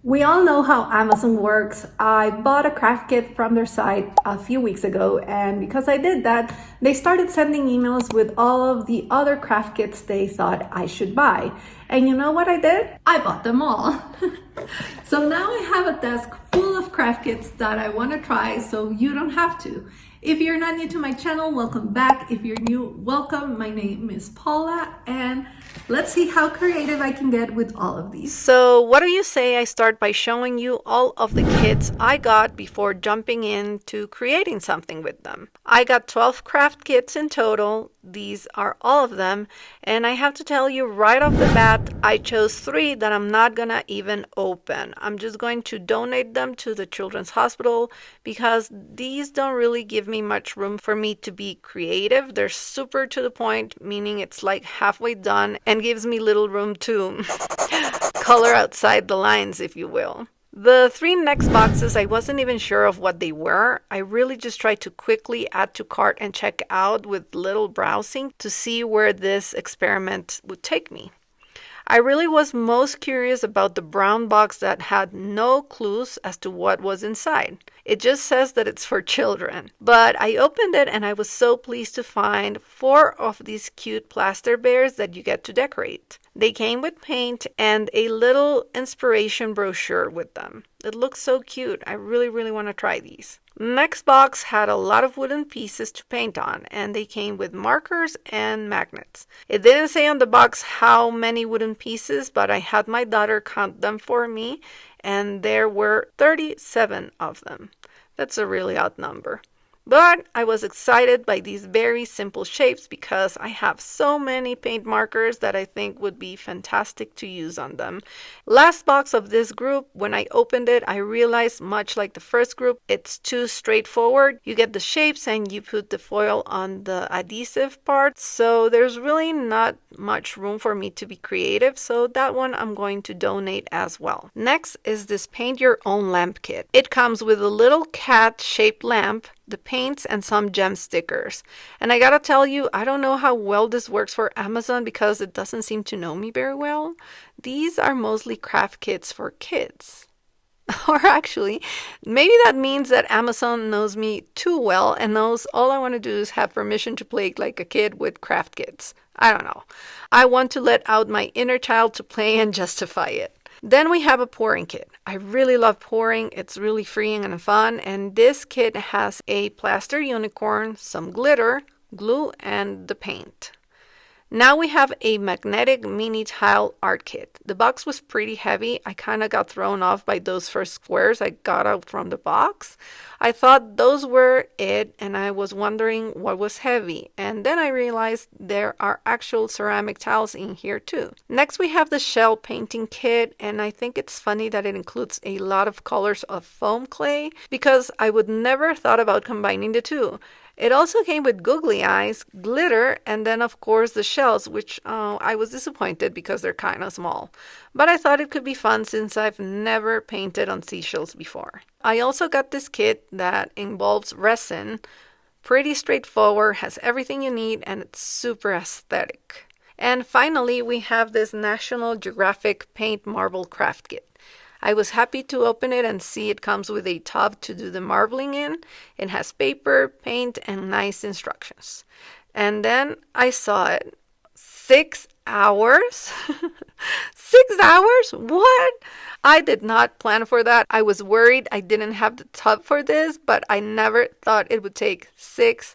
We all know how Amazon works. I bought a craft kit from their site a few weeks ago, and because I did that, they started sending emails with all of the other craft kits they thought I should buy. And you know what I did? I bought them all. So now I have a desk full of craft kits that I want to try so you don't have to. If you're not new to my channel, welcome back. If you're new, welcome. My name is Paula, and let's see how creative I can get with all of these. So, what do you say I start by showing you all of the kits I got before jumping into creating something with them? I got 12 craft kits in total. These are all of them. And I have to tell you right off the bat, I chose 3 that I'm not gonna even open. I'm just going to donate them to the Children's Hospital because these don't really give me much room for me to be creative. They're super to the point, meaning it's like halfway done and gives me little room to color outside the lines, if you will. The 3 next boxes, I wasn't even sure of what they were. I really just tried to quickly add to cart and check out with little browsing to see where this experiment would take me. I really was most curious about the brown box that had no clues as to what was inside. It just says that it's for children. But I opened it and I was so pleased to find 4 of these cute plaster bears that you get to decorate. They came with paint and a little inspiration brochure with them. It looks so cute. I really want to try these. Next box had a lot of wooden pieces to paint on, and they came with markers and magnets. It didn't say on the box how many wooden pieces, but I had my daughter count them for me, and there were 37 of them. That's a really odd number. But I was excited by these very simple shapes because I have so many paint markers that I think would be fantastic to use on them. Last box of this group, when I opened it, I realized much like the first group, it's too straightforward. You get the shapes and you put the foil on the adhesive part, so there's really not much room for me to be creative, so that one I'm going to donate as well. Next is this paint your own lamp kit. It comes with a little cat shaped lamp, the paints, and some gem stickers. And I gotta tell you, I don't know how well this works for Amazon because it doesn't seem to know me very well. These are mostly craft kits for kids. Or actually, maybe that means that Amazon knows me too well and knows all I want to do is have permission to play like a kid with craft kits. I don't know. I want to let out my inner child to play and justify it. Then we have a pouring kit. I really love pouring. It's really freeing and fun. And this kit has a plaster unicorn, some glitter, glue, and the paint. Now we have a magnetic mini tile art kit. The box was pretty heavy. I kind of got thrown off by those first squares I got out from the box. I thought those were it and I was wondering what was heavy. And then I realized there are actual ceramic tiles in here too. Next we have the shell painting kit, and I think it's funny that it includes a lot of colors of foam clay because I would never thought about combining the two. It also came with googly eyes, glitter, and then of course the shells, which I was disappointed because they're kind of small. But I thought it could be fun since I've never painted on seashells before. I also got this kit that involves resin. Pretty straightforward, has everything you need, and it's super aesthetic. And finally, we have this National Geographic Paint Marble Craft Kit. I was happy to open it and see it comes with a tub to do the marbling in. It has paper, paint, and nice instructions. And then I saw it. 6 hours? 6 hours? What? I did not plan for that. I was worried I didn't have the tub for this, but I never thought it would take 6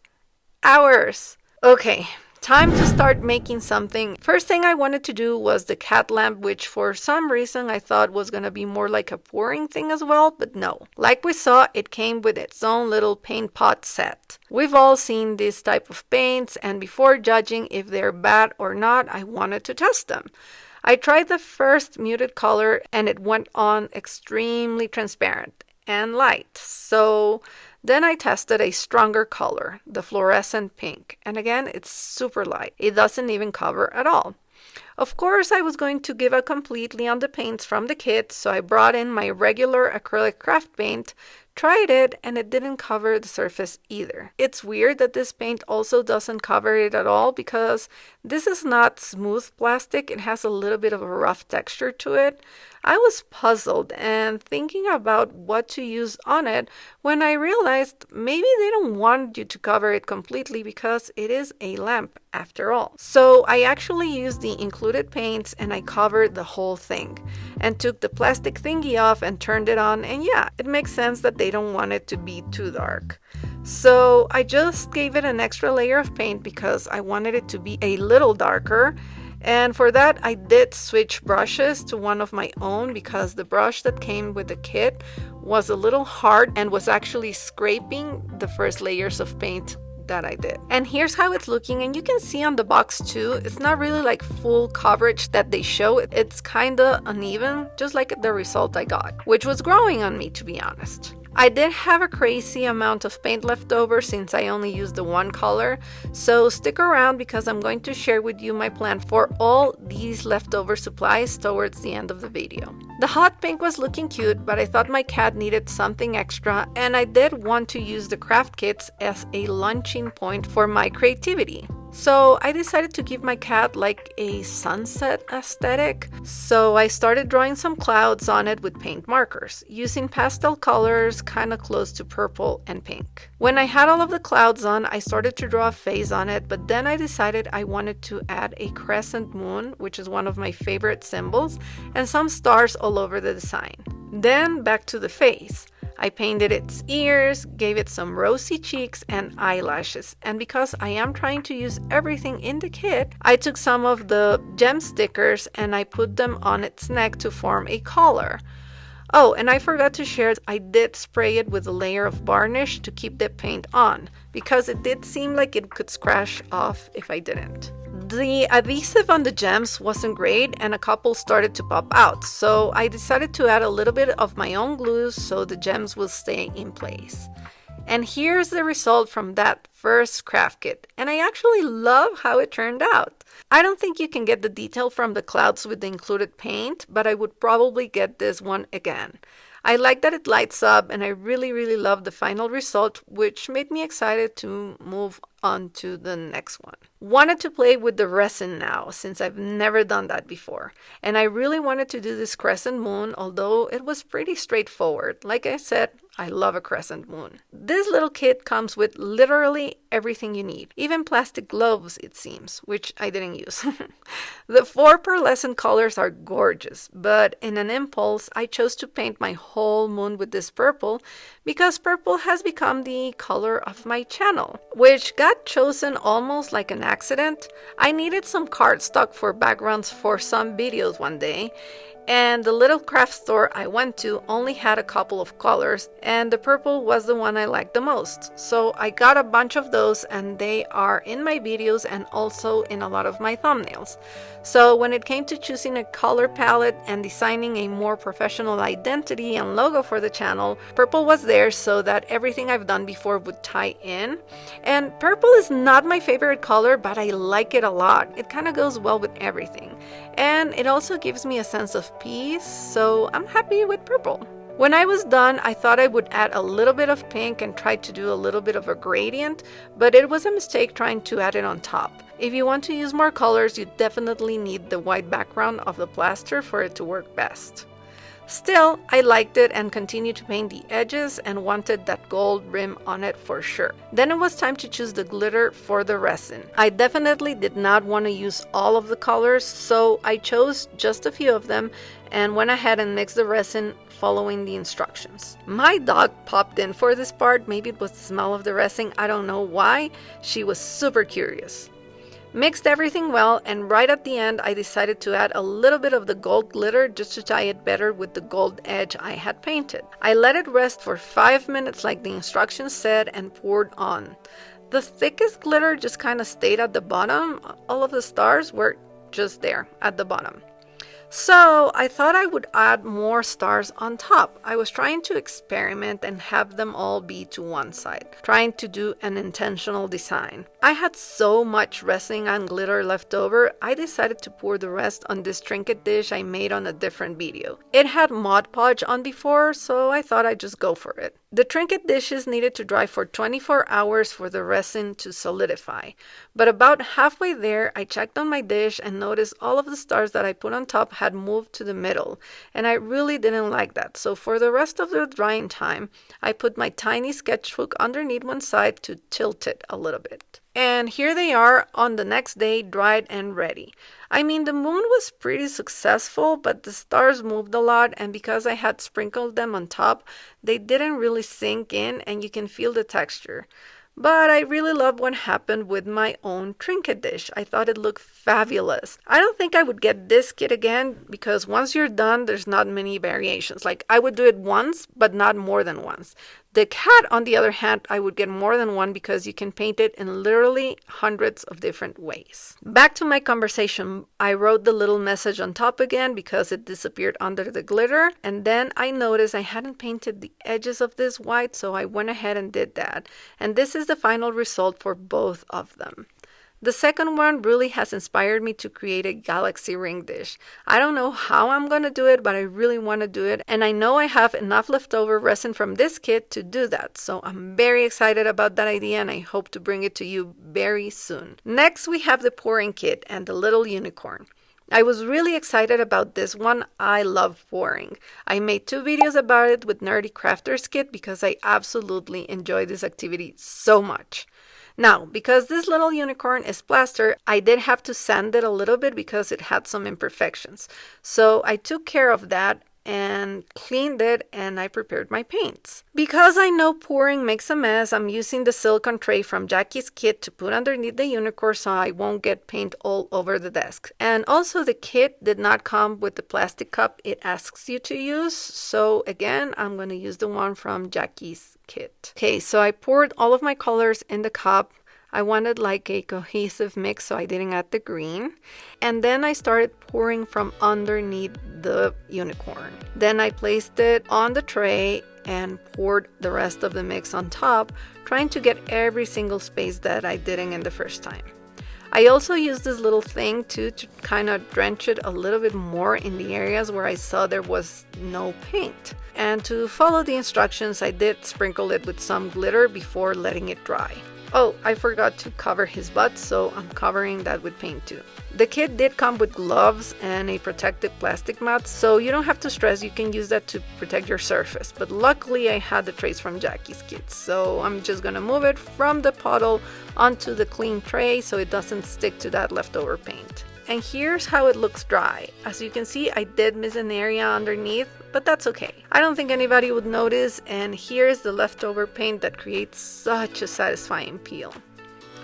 hours. Okay, time to start making something. First thing I wanted to do was the cat lamp, which for some reason I thought was going to be more like a pouring thing as well, but no. Like we saw, it came with its own little paint pot set. We've all seen this type of paints, and before judging if they're bad or not, I wanted to test them. I tried the first muted color and it went on extremely transparent and light. So then I tested a stronger color, the fluorescent pink, and again it's super light. It doesn't even cover at all. Of course, I was going to give up completely on the paints from the kit, so I brought in my regular acrylic craft paint, tried it, and it didn't cover the surface either. It's weird that this paint also doesn't cover it at all because this is not smooth plastic. It has a little bit of a rough texture to it. I was puzzled and thinking about what to use on it when I realized maybe they don't want you to cover it completely because it is a lamp after all. So I actually used the included paints and I covered the whole thing and took the plastic thingy off and turned it on, and yeah, it makes sense that they don't want it to be too dark. So I just gave it an extra layer of paint because I wanted it to be a little darker. And for that, I did switch brushes to one of my own because the brush that came with the kit was a little hard and was actually scraping the first layers of paint that I did. And here's how it's looking, and you can see on the box too, it's not really like full coverage that they show. It's kind of uneven, just like the result I got, which was growing on me, to be honest. I did have a crazy amount of paint left over since I only used the one color, so stick around because I'm going to share with you my plan for all these leftover supplies towards the end of the video. The hot pink was looking cute, but I thought my cat needed something extra, and I did want to use the craft kits as a launching point for my creativity. So I decided to give my cat like a sunset aesthetic. So I started drawing some clouds on it with paint markers, using pastel colors kind of close to purple and pink. When I had all of the clouds on, I started to draw a face on it, but then I decided I wanted to add a crescent moon, which is one of my favorite symbols, and some stars all over the design. Then back to the face. I painted its ears, gave it some rosy cheeks and eyelashes, and because I am trying to use everything in the kit, I took some of the gem stickers and I put them on its neck to form a collar. Oh, and I forgot to share, I did spray it with a layer of varnish to keep the paint on, because it did seem like it could scratch off if I didn't. The adhesive on the gems wasn't great and a couple started to pop out, so I decided to add a little bit of my own glue so the gems will stay in place. And here's the result from that first craft kit, and I actually love how it turned out. I don't think you can get the detail from the clouds with the included paint, but I would probably get this one again. I like that it lights up, and I really love the final result, which made me excited to move on to the next one. Wanted to play with the resin now, since I've never done that before. And I really wanted to do this crescent moon, although it was pretty straightforward. Like I said, I love a crescent moon. This little kit comes with literally everything you need, even plastic gloves it seems, which I didn't use. The 4 pearlescent colors are gorgeous, but in an impulse I chose to paint my whole moon with this purple because purple has become the color of my channel, which got chosen almost like an accident. I needed some cardstock for backgrounds for some videos one day, and the little craft store I went to only had a couple of colors, and the purple was the one I liked the most. So I got a bunch of those, and they are in my videos and also in a lot of my thumbnails. So when it came to choosing a color palette and designing a more professional identity and logo for the channel, purple was there so that everything I've done before would tie in. And purple is not my favorite color, but I like it a lot. It kind of goes well with everything. And it also gives me a sense of peace, so I'm happy with purple. When I was done, I thought I would add a little bit of pink and try to do a little bit of a gradient, but it was a mistake trying to add it on top. If you want to use more colors, you definitely need the white background of the plaster for it to work best. Still, I liked it and continued to paint the edges and wanted that gold rim on it for sure. Then it was time to choose the glitter for the resin. I definitely did not want to use all of the colors, so I chose just a few of them and went ahead and mixed the resin following the instructions. My dog popped in for this part. Maybe it was the smell of the resin, I don't know why. She was super curious. Mixed everything well, and right at the end I decided to add a little bit of the gold glitter just to tie it better with the gold edge I had painted. I let it rest for 5 minutes like the instructions said and poured on. The thickest glitter just kind of stayed at the bottom. All of the stars were just there at the bottom. So I thought I would add more stars on top. I was trying to experiment and have them all be to one side, trying to do an intentional design. I had so much resin and glitter left over, I decided to pour the rest on this trinket dish I made on a different video. It had Mod Podge on before, so I thought I'd just go for it. The trinket dishes needed to dry for 24 hours for the resin to solidify. But about halfway there, I checked on my dish and noticed all of the stars that I put on top had moved to the middle, and I really didn't like that. So for the rest of the drying time, I put my tiny sketchbook underneath one side to tilt it a little bit. And here they are on the next day, dried and ready. I mean, the moon was pretty successful, but the stars moved a lot, and because I had sprinkled them on top, they didn't really sink in and you can feel the texture. But I really love what happened with my own trinket dish. I thought it looked fabulous. I don't think I would get this kit again because once you're done, there's not many variations. Like I would do it once, but not more than once. The cat, on the other hand, I would get more than one because you can paint it in literally hundreds of different ways. Back to my conversation, I wrote the little message on top again because it disappeared under the glitter. And then I noticed I hadn't painted the edges of this white, so I went ahead and did that. And this is the final result for both of them. The second one really has inspired me to create a galaxy ring dish. I don't know how I'm going to do it, but I really want to do it. And I know I have enough leftover resin from this kit to do that. So I'm very excited about that idea and I hope to bring it to you very soon. Next, we have the pouring kit and the little unicorn. I was really excited about this one. I love pouring. I made 2 videos about it with Nerdy Crafters Kit because I absolutely enjoy this activity so much. Now, because this little unicorn is plaster, I did have to sand it a little bit because it had some imperfections. So I took care of that and cleaned it and I prepared my paints. Because I know pouring makes a mess, I'm using the silicone tray from Jackie's kit to put underneath the unicorn so I won't get paint all over the desk. And also the kit did not come with the plastic cup it asks you to use. So again, I'm going to use the one from Jackie's kit. Okay, so I poured all of my colors in the cup. I wanted like a cohesive mix, so I didn't add the green. And then I started pouring from underneath the unicorn. Then I placed it on the tray and poured the rest of the mix on top, trying to get every single space that I didn't in the first time. I also used this little thing too to kind of drench it a little bit more in the areas where I saw there was no paint. And to follow the instructions, I did sprinkle it with some glitter before letting it dry. Oh, I forgot to cover his butt, so I'm covering that with paint too. The kit did come with gloves and a protective plastic mat, so you don't have to stress, you can use that to protect your surface. But luckily I had the trays from Jackie's kit, so I'm just gonna move it from the puddle onto the clean tray so it doesn't stick to that leftover paint. And here's how it looks dry. As you can see, I did miss an area underneath, but that's okay. I don't think anybody would notice, and here's the leftover paint that creates such a satisfying peel.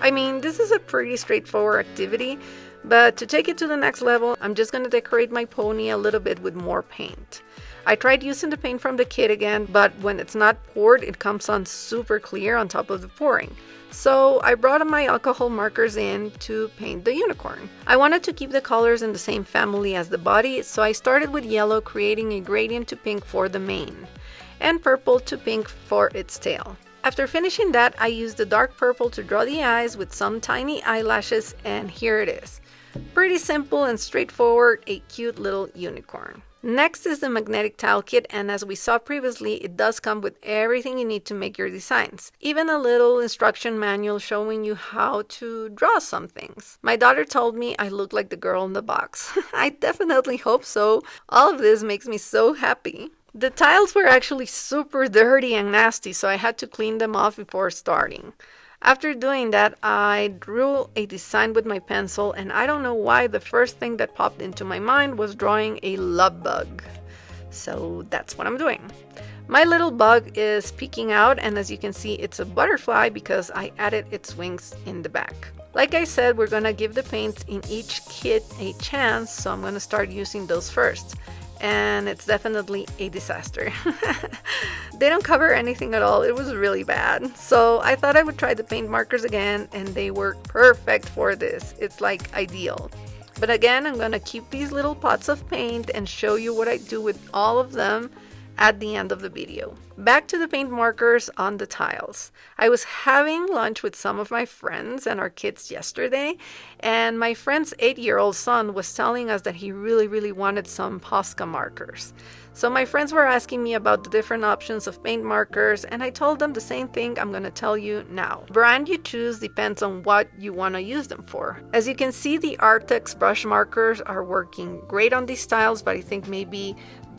I mean, this is a pretty straightforward activity, but to take it to the next level, I'm just going to decorate my pony a little bit with more paint. I tried using the paint from the kit again, but when it's not poured, it comes on super clear on top of the pouring. So I brought my alcohol markers in to paint the unicorn. I wanted to keep the colors in the same family as the body, so I started with yellow, creating a gradient to pink for the mane, and purple to pink for its tail. After finishing that, I used the dark purple to draw the eyes with some tiny eyelashes, and here it is. Pretty simple and straightforward, a cute little unicorn. Next is the magnetic tile kit, and as we saw previously, it does come with everything you need to make your designs. Even a little instruction manual showing you how to draw some things. My daughter told me I look like the girl in the box. I definitely hope so. All of this makes me so happy. The tiles were actually super dirty and nasty, so I had to clean them off before starting. After doing that, I drew a design with my pencil, and I don't know why the first thing that popped into my mind was drawing a love bug. So that's what I'm doing. My little bug is peeking out, and as you can see, it's a butterfly because I added its wings in the back. Like I said, we're gonna give the paints in each kit a chance, so I'm gonna start using those first. And it's definitely a disaster. They don't cover anything at all. It was really bad. So I thought I would try the paint markers again, and they work perfect for this. It's like ideal. But again, I'm gonna keep these little pots of paint and show you what I do with all of them at the end of the video. Back to the paint markers on the tiles. I was having lunch with some of my friends and our kids yesterday, and my friend's 8-year-old son was telling us that he really wanted some Posca markers. So my friends were asking me about the different options of paint markers, and I told them the same thing I'm going to tell you now. Brand you choose depends on what you want to use them for. As you can see, the Artex brush markers are working great on these tiles, but I think maybe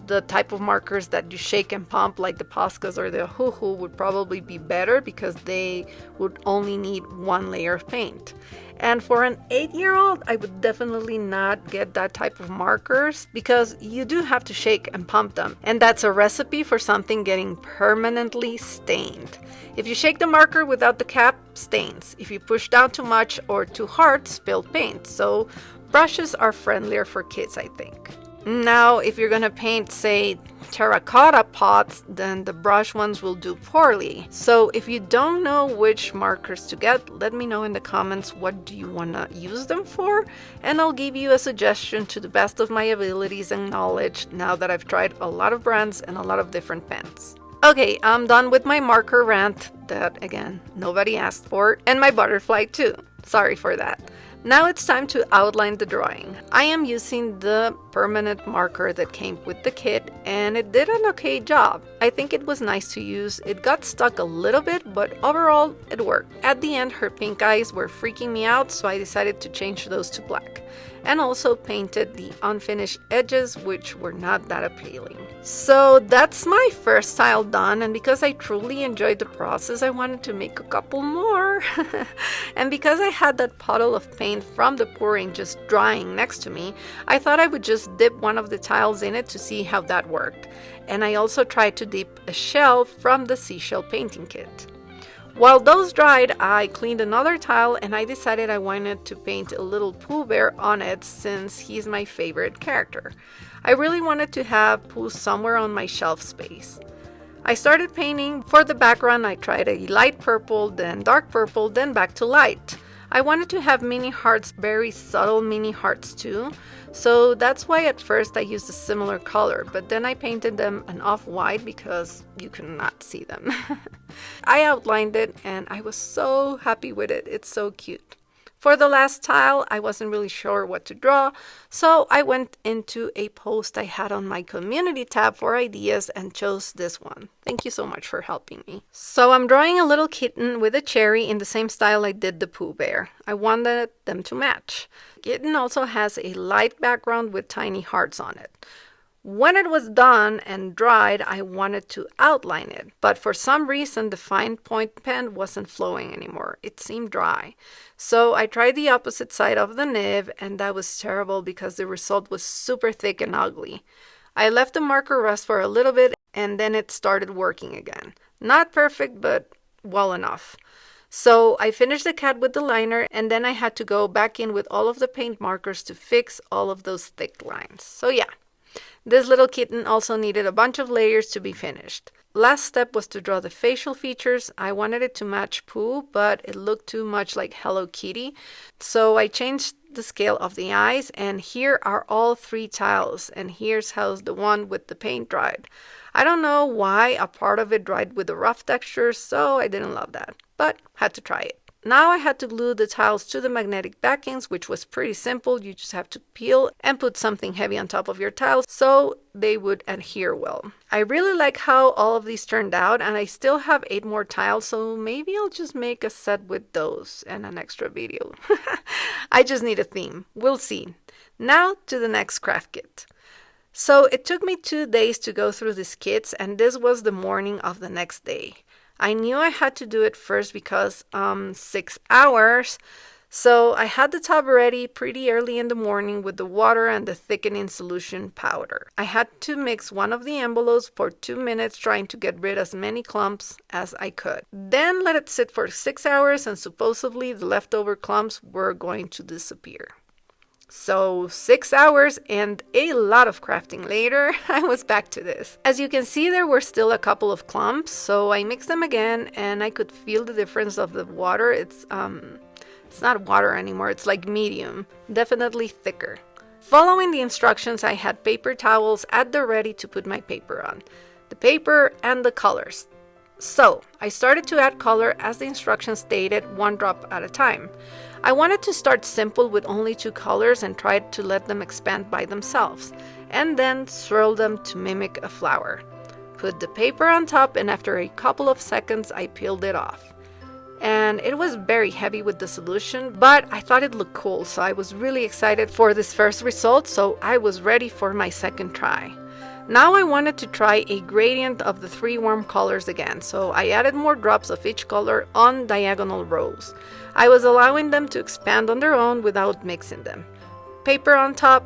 the type of markers that you shake and pump like the Poscas or the Hoo would probably be better because they would only need one layer of paint. And for an 8-year-old, I would definitely not get that type of markers because you do have to shake and pump them. And that's a recipe for something getting permanently stained. If you shake the marker without the cap, stains. If you push down too much or too hard, spilled paint. So brushes are friendlier for kids, I think. Now, if you're gonna paint, say, terracotta pots, then the brush ones will do poorly. So if you don't know which markers to get, let me know in the comments what do you wanna use them for, and I'll give you a suggestion to the best of my abilities and knowledge now that I've tried a lot of brands and a lot of different pens. Okay, I'm done with my marker rant that, again, nobody asked for, and my butterfly too. Sorry for that. Now it's time to outline the drawing. I am using the permanent marker that came with the kit, and it did an okay job. I think it was nice to use. It got stuck a little bit, but overall it worked. At the end, her pink eyes were freaking me out, so I decided to change those to black. And also painted the unfinished edges, which were not that appealing. So that's my first tile done, and because I truly enjoyed the process, I wanted to make a couple more. And because I had that puddle of paint from the pouring just drying next to me, I thought I would just dip one of the tiles in it to see how that worked. And I also tried to dip a shell from the seashell painting kit. While those dried, I cleaned another tile and I decided I wanted to paint a little Pooh Bear on it since he's my favorite character. I really wanted to have Pooh somewhere on my shelf space. I started painting. For the background, I tried a light purple, then dark purple, then back to light. I wanted to have mini hearts, very subtle mini hearts too, so that's why at first I used a similar color, but then I painted them an off-white because you could not see them. I outlined it and I was so happy with it. It's so cute. For the last tile, I wasn't really sure what to draw, so I went into a post I had on my community tab for ideas and chose this one. Thank you so much for helping me. So I'm drawing a little kitten with a cherry in the same style I did the Pooh Bear. I wanted them to match. Kitten also has a light background with tiny hearts on it. When it was done and dried, I wanted to outline it, but for some reason the fine point pen wasn't flowing anymore. It seemed dry. So I tried the opposite side of the nib, and that was terrible because the result was super thick and ugly. I left the marker rest for a little bit and then it started working again. Not perfect, but well enough. So I finished the cat with the liner, and then I had to go back in with all of the paint markers to fix all of those thick lines. So yeah. This little kitten also needed a bunch of layers to be finished. Last step was to draw the facial features. I wanted it to match Pooh, but it looked too much like Hello Kitty. So I changed the scale of the eyes, and here are all 3 tiles, and here's how the one with the paint dried. I don't know why a part of it dried with a rough texture, so I didn't love that, but had to try it. Now I had to glue the tiles to the magnetic backings, which was pretty simple. You just have to peel and put something heavy on top of your tiles so they would adhere well. I really like how all of these turned out, and I still have 8 more tiles, so maybe I'll just make a set with those and an extra video. I just need a theme. We'll see. Now to the next craft kit. So it took me 2 days to go through these kits, and this was the morning of the next day. I knew I had to do it first because 6 hours, so I had the tub ready pretty early in the morning with the water and the thickening solution powder. I had to mix one of the envelopes for 2 minutes, trying to get rid of as many clumps as I could. Then let it sit for 6 hours, and supposedly the leftover clumps were going to disappear. So 6 hours and a lot of crafting later, I was back to this. As you can see, there were still a couple of clumps, so I mixed them again and I could feel the difference of the water. It's It's not water anymore, it's like medium, definitely thicker. Following the instructions, I had paper towels at the ready to put my paper on. The paper and the colors. So, I started to add color as the instructions stated, 1 drop at a time. I wanted to start simple with only 2 colors and tried to let them expand by themselves, and then swirl them to mimic a flower. Put the paper on top, and after a couple of seconds I peeled it off. And it was very heavy with the solution, but I thought it looked cool, so I was really excited for this first result, so I was ready for my second try. Now I wanted to try a gradient of the 3 warm colors again, so I added more drops of each color on diagonal rows. I was allowing them to expand on their own without mixing them. Paper on top,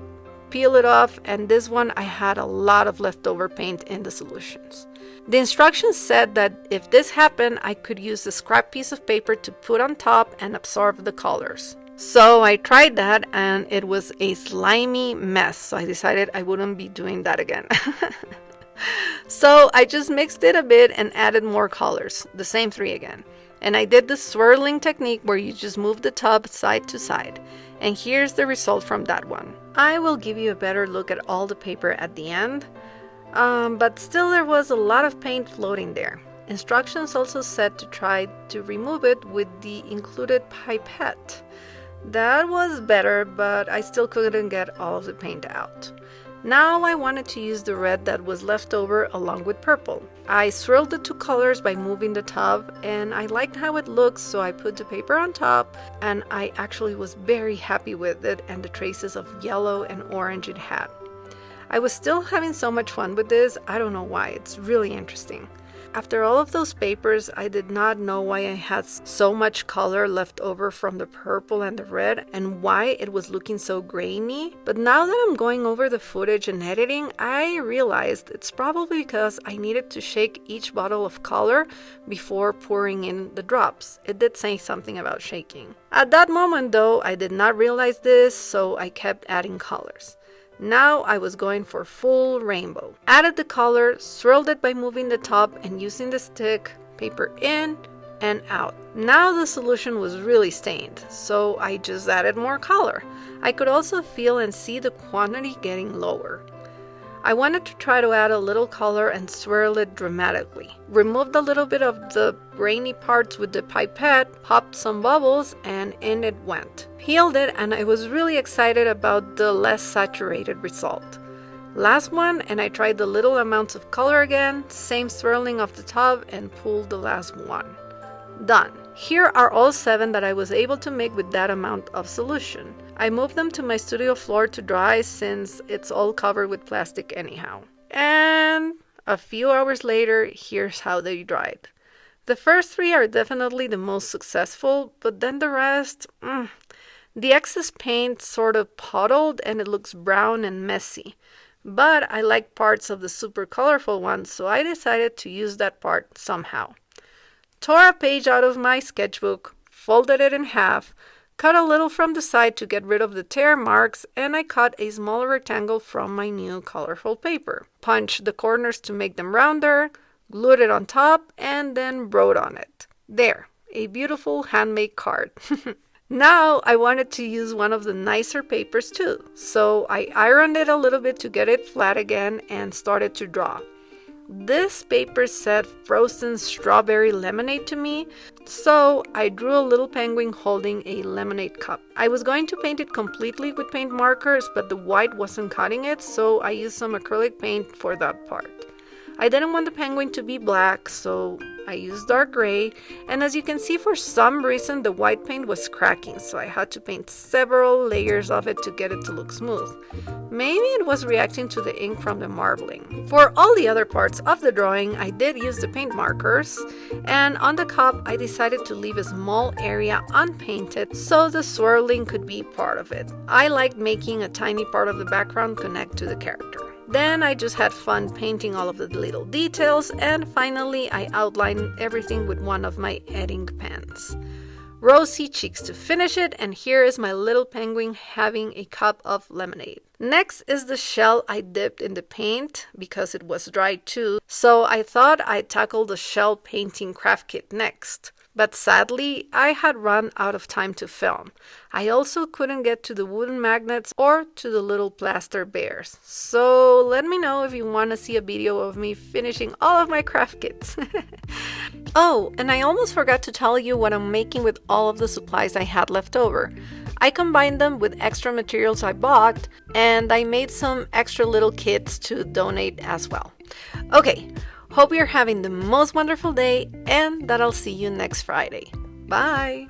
peel it off, and this one I had a lot of leftover paint in the solutions. The instructions said that if this happened, I could use a scrap piece of paper to put on top and absorb the colors. So I tried that and it was a slimy mess, so I decided I wouldn't be doing that again. So I just mixed it a bit and added more colors, the same 3 again. And I did the swirling technique where you just move the tub side to side. And here's the result from that one. I will give you a better look at all the paper at the end. But still there was a lot of paint floating there. Instructions also said to try to remove it with the included pipette. That was better, but I still couldn't get all of the paint out. Now I wanted to use the red that was left over along with purple. I swirled the 2 colors by moving the tub, and I liked how it looked, so I put the paper on top, and I actually was very happy with it and the traces of yellow and orange it had. I was still having so much fun with this, I don't know why, it's really interesting. After all of those papers, I did not know why I had so much color left over from the purple and the red and why it was looking so grainy. But now that I'm going over the footage and editing, I realized it's probably because I needed to shake each bottle of color before pouring in the drops. It did say something about shaking. At that moment though, I did not realize this, so I kept adding colors. Now I was going for full rainbow. Added the color, swirled it by moving the top and using the stick, paper in and out. Now the solution was really stained, so I just added more color. I could also feel and see the quantity getting lower. I wanted to try to add a little color and swirl it dramatically. Removed a little bit of the grainy parts with the pipette, popped some bubbles, and in it went. Peeled it, and I was really excited about the less saturated result. Last one, and I tried the little amounts of color again, same swirling of the tub, and pulled the last one. Done. Here are all 7 that I was able to make with that amount of solution. I moved them to my studio floor to dry since it's all covered with plastic anyhow. And a few hours later, here's how they dried. The first 3 are definitely the most successful, but then the rest, the excess paint sort of puddled and it looks brown and messy. But I like parts of the super colorful ones, so I decided to use that part somehow. Tore a page out of my sketchbook, folded it in half, cut a little from the side to get rid of the tear marks, and I cut a smaller rectangle from my new colorful paper. Punched the corners to make them rounder, glued it on top, and then wrote on it. There, a beautiful handmade card. Now I wanted to use one of the nicer papers too, so I ironed it a little bit to get it flat again and started to draw. This paper said frozen strawberry lemonade to me, so I drew a little penguin holding a lemonade cup. I was going to paint it completely with paint markers, but the white wasn't cutting it, so I used some acrylic paint for that part. I didn't want the penguin to be black, so I used dark gray, and as you can see, for some reason the white paint was cracking, so I had to paint several layers of it to get it to look smooth. Maybe it was reacting to the ink from the marbling. For all the other parts of the drawing, I did use the paint markers, and on the cup I decided to leave a small area unpainted so the swirling could be part of it. I liked making a tiny part of the background connect to the character. Then I just had fun painting all of the little details, and finally I outlined everything with one of my ink pens. Rosy cheeks to finish it, and here is my little penguin having a cup of lemonade. Next is the shell I dipped in the paint because it was dry too, so I thought I'd tackle the shell painting craft kit next. But sadly, I had run out of time to film. I also couldn't get to the wooden magnets or to the little plaster bears. So let me know if you want to see a video of me finishing all of my craft kits. Oh, and I almost forgot to tell you what I'm making with all of the supplies I had left over. I combined them with extra materials I bought, and I made some extra little kits to donate as well. Okay, hope you're having the most wonderful day and that I'll see you next Friday. Bye!